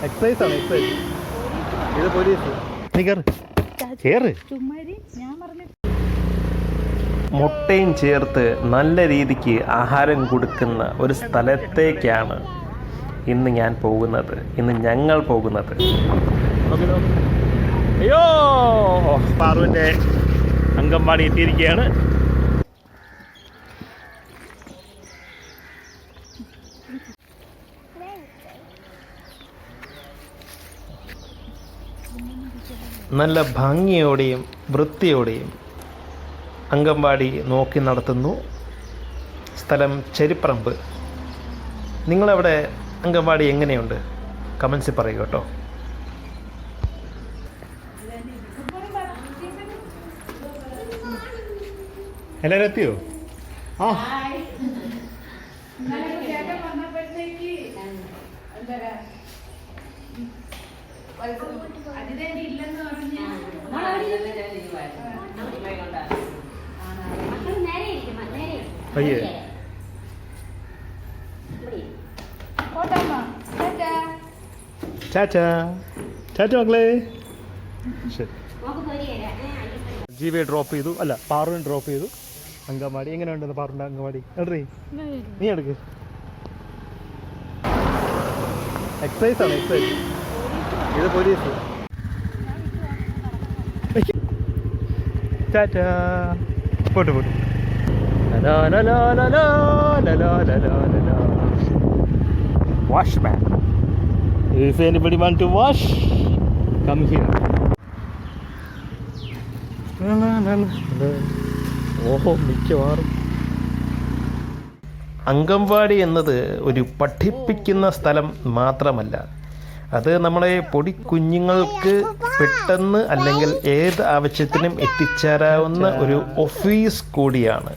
Excise ആണ് excise. ഇത് police. നീ കേറ്. മുട്ടയും ചേർത്ത് നല്ല രീതിക്ക് ആഹാരം കൊടുക്കുന്ന ഒരു സ്ഥലത്തേക്കാണ് ഇന്ന് ഞാൻ പോകുന്നത്, ഇന്ന് ഞങ്ങൾ പോകുന്നത്. അയ്യോ, പാറുവിൻ്റെ അംഗൻവാടി എത്തിയിരിക്കുകയാണ്. നല്ല ഭംഗിയോടെയും വൃത്തിയോടെയും അംഗൻവാടി നോക്കി നടത്തുന്നു. സ്ഥലം ചെരിപ്പറമ്പ്. നിങ്ങളവിടെ അംഗൻവാടി എങ്ങനെയുണ്ട്? കമൻസിൽ പറയുക കേട്ടോ. എല്ലാവരും എത്തിയോ? ആ, അയ്യേ ചാച്ചാ ചാച്ച മക്കളെ. ശരി, ജീവയെ ഡ്രോപ്പ് ചെയ്തു, അല്ല പാറുവിനെ ഡ്രോപ്പ് ചെയ്തു. അംഗൻവാടി എങ്ങനെയുണ്ടെന്ന് പാറുവിൻ്റെ അംഗൻവാടി എടുറി, നീ എടുക്ക്. എക്സൈസ് ആണ് എക്സൈസ്. ഇത് പോലീസ്. ചാച്ചാ പോട്ട് പോട്ട്. Washman. If anybody want to wash, come here. ഓഹോ, മിക്കവാറും അംഗൻവാടി എന്നത് ഒരു പഠിപ്പിക്കുന്ന സ്ഥലം മാത്രമല്ല, അത് നമ്മളെ പൊടിക്കുഞ്ഞുങ്ങൾക്ക് പെട്ടെന്ന് അല്ലെങ്കിൽ ഏത് ആവശ്യത്തിനും എത്തിച്ചേരാവുന്ന ഒരു ഓഫീസ് കൂടിയാണ്.